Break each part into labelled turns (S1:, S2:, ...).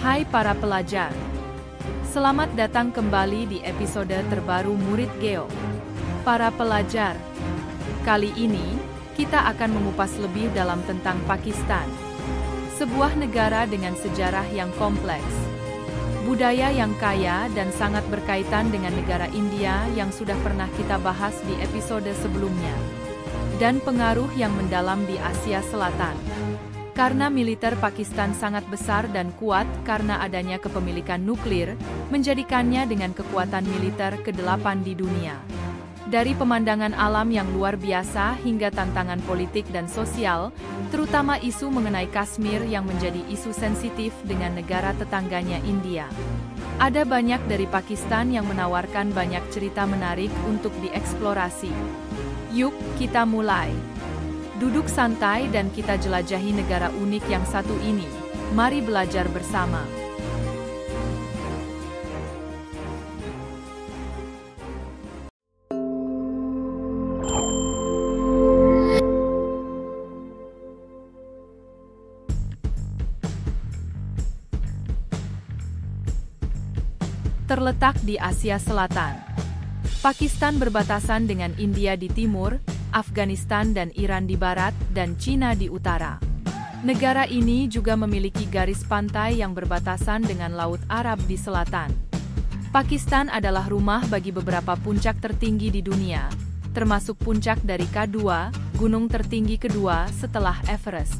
S1: Hai para pelajar, selamat datang kembali di episode terbaru Murid Geo. Para pelajar, kali ini kita akan mengupas lebih dalam tentang Pakistan, sebuah negara dengan sejarah yang kompleks, budaya yang kaya dan sangat berkaitan dengan negara India yang sudah pernah kita bahas di episode sebelumnya, dan pengaruh yang mendalam di Asia Selatan. Karena militer Pakistan sangat besar dan kuat karena adanya kepemilikan nuklir, menjadikannya dengan kekuatan militer ke-8 di dunia. Dari pemandangan alam yang luar biasa hingga tantangan politik dan sosial, terutama isu mengenai Kashmir yang menjadi isu sensitif dengan negara tetangganya India. Ada banyak dari Pakistan yang menawarkan banyak cerita menarik untuk dieksplorasi. Yuk, kita mulai. Duduk santai dan kita jelajahi negara unik yang satu ini. Mari belajar bersama. Terletak di Asia Selatan, Pakistan berbatasan dengan India di timur, Afghanistan dan Iran di barat, dan Cina di utara. Negara ini juga memiliki garis pantai yang berbatasan dengan Laut Arab di selatan. Pakistan adalah rumah bagi beberapa puncak tertinggi di dunia, termasuk puncak dari K2, gunung tertinggi kedua setelah Everest.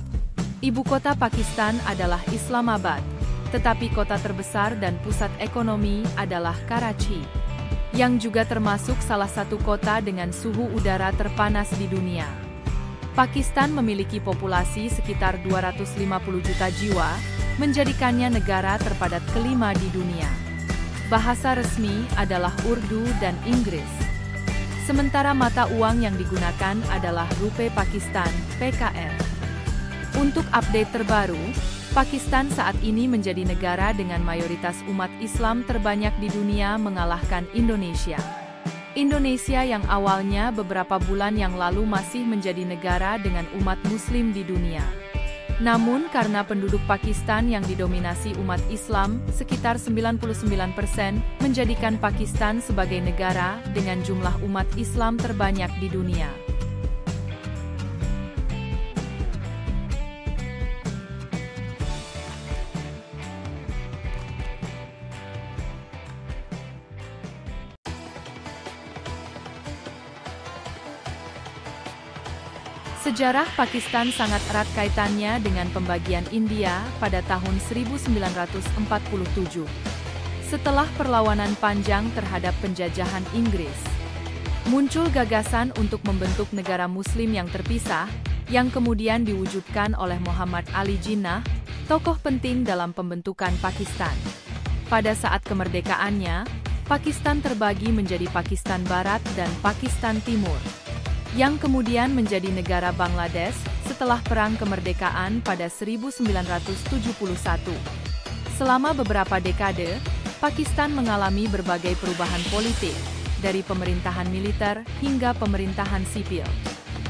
S1: Ibu kota Pakistan adalah Islamabad, tetapi kota terbesar dan pusat ekonomi adalah Karachi, yang juga termasuk salah satu kota dengan suhu udara terpanas di dunia. Pakistan memiliki populasi sekitar 250 juta jiwa, menjadikannya negara terpadat kelima di dunia. Bahasa resmi adalah Urdu dan Inggris. Sementara mata uang yang digunakan adalah Rupee Pakistan, PKR. Untuk update terbaru, Pakistan saat ini menjadi negara dengan mayoritas umat Islam terbanyak di dunia mengalahkan Indonesia. Indonesia yang awalnya beberapa bulan yang lalu masih menjadi negara dengan umat Muslim di dunia. Namun karena penduduk Pakistan yang didominasi umat Islam, sekitar 99%, menjadikan Pakistan sebagai negara dengan jumlah umat Islam terbanyak di dunia. Sejarah Pakistan sangat erat kaitannya dengan pembagian India pada tahun 1947. Setelah perlawanan panjang terhadap penjajahan Inggris, muncul gagasan untuk membentuk negara Muslim yang terpisah, yang kemudian diwujudkan oleh Muhammad Ali Jinnah, tokoh penting dalam pembentukan Pakistan. Pada saat kemerdekaannya, Pakistan terbagi menjadi Pakistan Barat dan Pakistan Timur, yang kemudian menjadi negara Bangladesh setelah Perang Kemerdekaan pada 1971. Selama beberapa dekade, Pakistan mengalami berbagai perubahan politik, dari pemerintahan militer hingga pemerintahan sipil.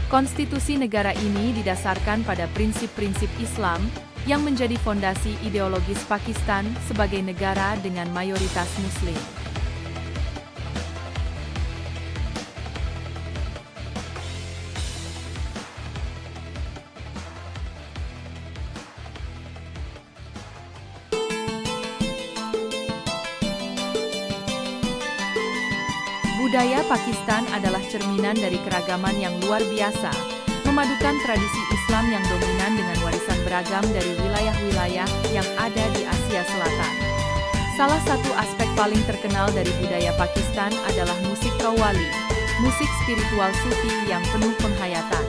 S1: Konstitusi negara ini didasarkan pada prinsip-prinsip Islam, yang menjadi fondasi ideologis Pakistan sebagai negara dengan mayoritas Muslim. Budaya Pakistan adalah cerminan dari keragaman yang luar biasa, memadukan tradisi Islam yang dominan dengan warisan beragam dari wilayah-wilayah yang ada di Asia Selatan. Salah satu aspek paling terkenal dari budaya Pakistan adalah musik qawwali, musik spiritual sufi yang penuh penghayatan.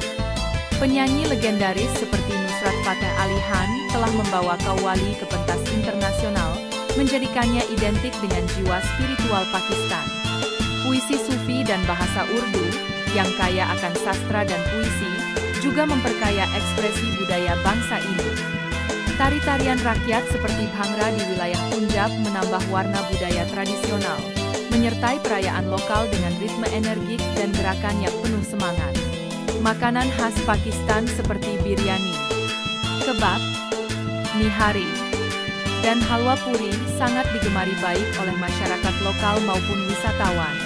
S1: Penyanyi legendaris seperti Nusrat Fateh Ali Khan telah membawa qawwali ke pentas internasional, menjadikannya identik dengan jiwa spiritual Pakistan. Puisi Sufi dan bahasa Urdu, yang kaya akan sastra dan puisi, juga memperkaya ekspresi budaya bangsa ini. Tari-tarian rakyat seperti Bhangra di wilayah Punjab menambah warna budaya tradisional, menyertai perayaan lokal dengan ritme energik dan gerakan yang penuh semangat. Makanan khas Pakistan seperti biryani, kebab, nihari, Dan halwa puri sangat digemari baik oleh masyarakat lokal maupun wisatawan.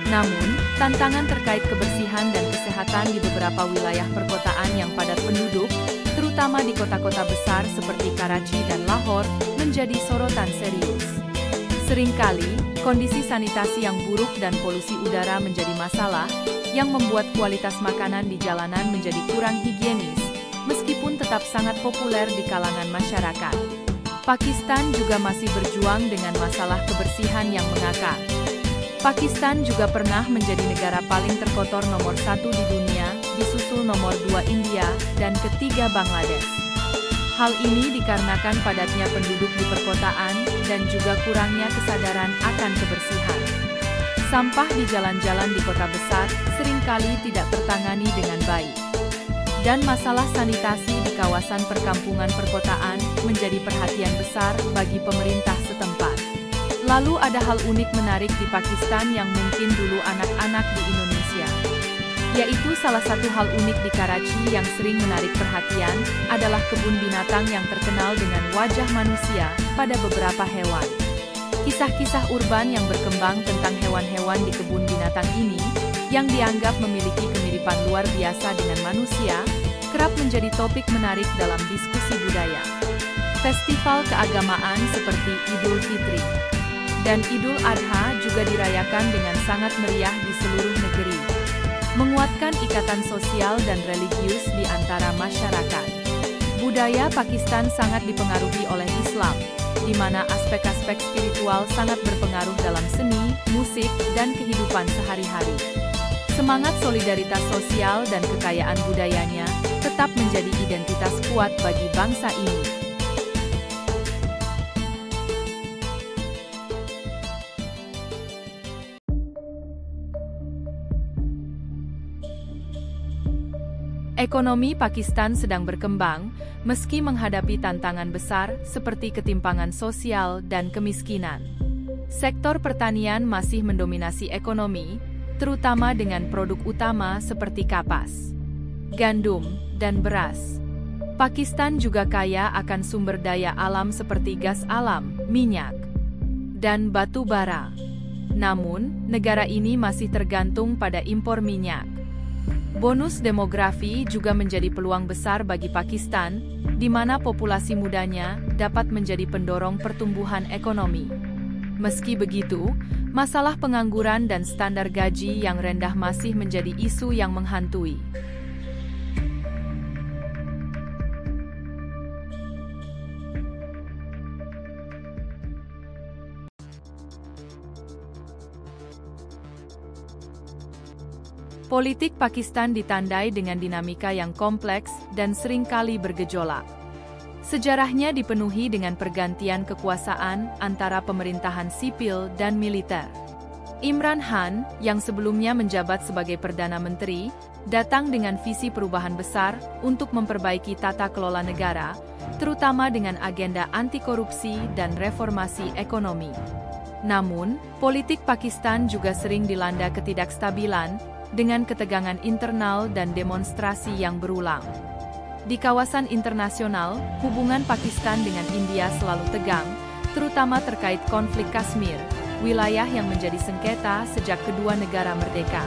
S1: Namun, tantangan terkait kebersihan dan kesehatan di beberapa wilayah perkotaan yang padat penduduk, terutama di kota-kota besar seperti Karachi dan Lahore, menjadi sorotan serius. Seringkali, kondisi sanitasi yang buruk dan polusi udara menjadi masalah, yang membuat kualitas makanan di jalanan menjadi kurang higienis, meskipun tetap sangat populer di kalangan masyarakat. Pakistan juga masih berjuang dengan masalah kebersihan yang mengakar. Pakistan juga pernah menjadi negara paling terkotor nomor 1 di dunia, disusul nomor 2 India, dan ketiga Bangladesh. Hal ini dikarenakan padatnya penduduk di perkotaan, dan juga kurangnya kesadaran akan kebersihan. Sampah di jalan-jalan di kota besar seringkali tidak tertangani dengan baik. Dan masalah sanitasi di kawasan perkampungan perkotaan menjadi perhatian besar bagi pemerintah setempat. Lalu ada hal unik menarik di Pakistan yang mungkin dulu anak-anak di Indonesia. Yaitu salah satu hal unik di Karachi yang sering menarik perhatian, adalah kebun binatang yang terkenal dengan wajah manusia pada beberapa hewan. Kisah-kisah urban yang berkembang tentang hewan-hewan di kebun binatang ini, yang dianggap memiliki kemiripan luar biasa dengan manusia, kerap menjadi topik menarik dalam diskusi budaya. Festival keagamaan seperti Idul Fitri dan Idul Adha juga dirayakan dengan sangat meriah di seluruh negeri, menguatkan ikatan sosial dan religius di antara masyarakat. Budaya Pakistan sangat dipengaruhi oleh Islam, di mana aspek-aspek spiritual sangat berpengaruh dalam seni, musik, dan kehidupan sehari-hari. Semangat solidaritas sosial dan kekayaan budayanya tetap menjadi identitas kuat bagi bangsa ini. Ekonomi Pakistan sedang berkembang, meski menghadapi tantangan besar seperti ketimpangan sosial dan kemiskinan. Sektor pertanian masih mendominasi ekonomi, terutama dengan produk utama seperti kapas, gandum, dan beras. Pakistan juga kaya akan sumber daya alam seperti gas alam, minyak, dan batu bara. Namun, negara ini masih tergantung pada impor minyak. Bonus demografi juga menjadi peluang besar bagi Pakistan, di mana populasi mudanya dapat menjadi pendorong pertumbuhan ekonomi. Meski begitu, masalah pengangguran dan standar gaji yang rendah masih menjadi isu yang menghantui. Politik Pakistan ditandai dengan dinamika yang kompleks dan seringkali bergejolak. Sejarahnya dipenuhi dengan pergantian kekuasaan antara pemerintahan sipil dan militer. Imran Khan, yang sebelumnya menjabat sebagai Perdana Menteri, datang dengan visi perubahan besar untuk memperbaiki tata kelola negara, terutama dengan agenda anti korupsi dan reformasi ekonomi. Namun, politik Pakistan juga sering dilanda ketidakstabilan, dengan ketegangan internal dan demonstrasi yang berulang. Di kawasan internasional, hubungan Pakistan dengan India selalu tegang, terutama terkait konflik Kashmir, wilayah yang menjadi sengketa sejak kedua negara merdeka.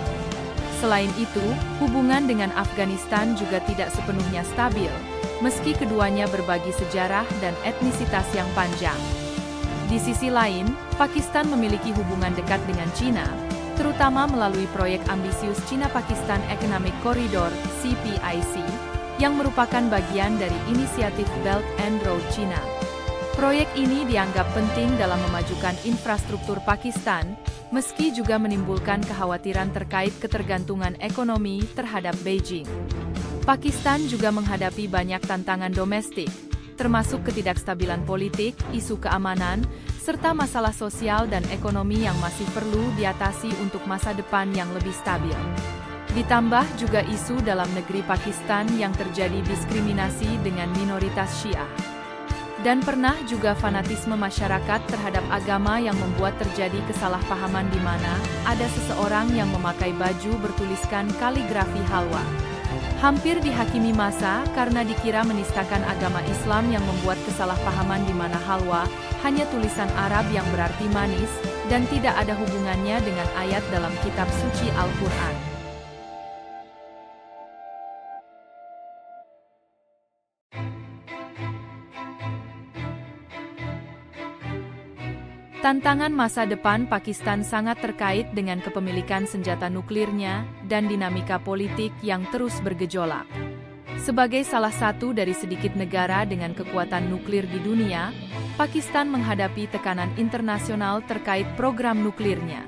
S1: Selain itu, hubungan dengan Afghanistan juga tidak sepenuhnya stabil, meski keduanya berbagi sejarah dan etnisitas yang panjang. Di sisi lain, Pakistan memiliki hubungan dekat dengan China, terutama melalui proyek ambisius China-Pakistan Economic Corridor (CPIC), yang merupakan bagian dari inisiatif Belt and Road China. Proyek ini dianggap penting dalam memajukan infrastruktur Pakistan, meski juga menimbulkan kekhawatiran terkait ketergantungan ekonomi terhadap Beijing. Pakistan juga menghadapi banyak tantangan domestik, termasuk ketidakstabilan politik, isu keamanan, serta masalah sosial dan ekonomi yang masih perlu diatasi untuk masa depan yang lebih stabil. Ditambah juga isu dalam negeri Pakistan yang terjadi diskriminasi dengan minoritas Syiah. Dan pernah juga fanatisme masyarakat terhadap agama yang membuat terjadi kesalahpahaman di mana ada seseorang yang memakai baju bertuliskan kaligrafi halwa. Hampir dihakimi massa karena dikira menistakan agama Islam yang membuat kesalahpahaman di mana halwa hanya tulisan Arab yang berarti manis, dan tidak ada hubungannya dengan ayat dalam kitab suci Al-Quran. Tantangan masa depan Pakistan sangat terkait dengan kepemilikan senjata nuklirnya dan dinamika politik yang terus bergejolak. Sebagai salah satu dari sedikit negara dengan kekuatan nuklir di dunia, Pakistan menghadapi tekanan internasional terkait program nuklirnya.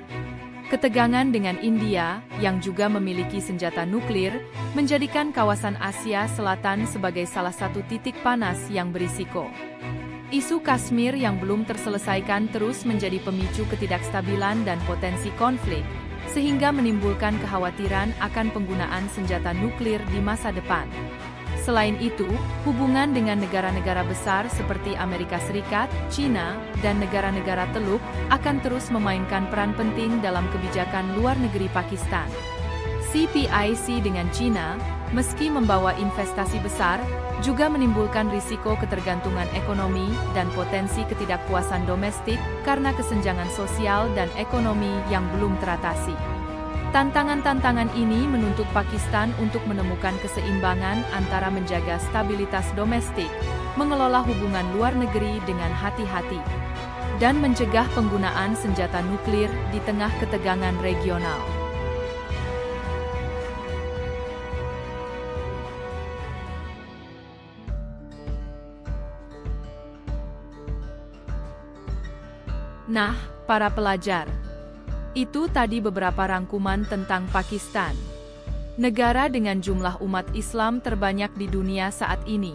S1: Ketegangan dengan India, yang juga memiliki senjata nuklir, menjadikan kawasan Asia Selatan sebagai salah satu titik panas yang berisiko. Isu Kashmir yang belum terselesaikan terus menjadi pemicu ketidakstabilan dan potensi konflik, sehingga menimbulkan kekhawatiran akan penggunaan senjata nuklir di masa depan. Selain itu, hubungan dengan negara-negara besar seperti Amerika Serikat, China, dan negara-negara Teluk akan terus memainkan peran penting dalam kebijakan luar negeri Pakistan. CPIC dengan China, meski membawa investasi besar, juga menimbulkan risiko ketergantungan ekonomi dan potensi ketidakpuasan domestik karena kesenjangan sosial dan ekonomi yang belum teratasi. Tantangan-tantangan ini menuntut Pakistan untuk menemukan keseimbangan antara menjaga stabilitas domestik, mengelola hubungan luar negeri dengan hati-hati, dan mencegah penggunaan senjata nuklir di tengah ketegangan regional. Nah, para pelajar, itu tadi beberapa rangkuman tentang Pakistan. Negara dengan jumlah umat Islam terbanyak di dunia saat ini.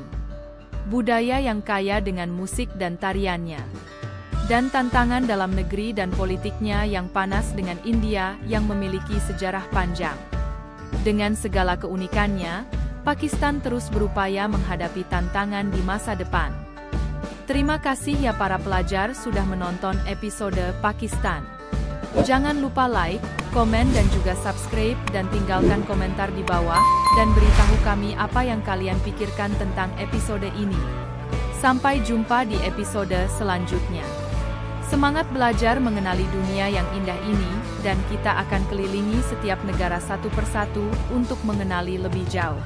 S1: Budaya yang kaya dengan musik dan tariannya. Dan tantangan dalam negeri dan politiknya yang panas dengan India yang memiliki sejarah panjang. Dengan segala keunikannya, Pakistan terus berupaya menghadapi tantangan di masa depan. Terima kasih ya para pelajar sudah menonton episode Pakistan. Jangan lupa like, komen dan juga subscribe dan tinggalkan komentar di bawah, dan beritahu kami apa yang kalian pikirkan tentang episode ini. Sampai jumpa di episode selanjutnya. Semangat belajar mengenali dunia yang indah ini, dan kita akan kelilingi setiap negara satu persatu untuk mengenali lebih jauh.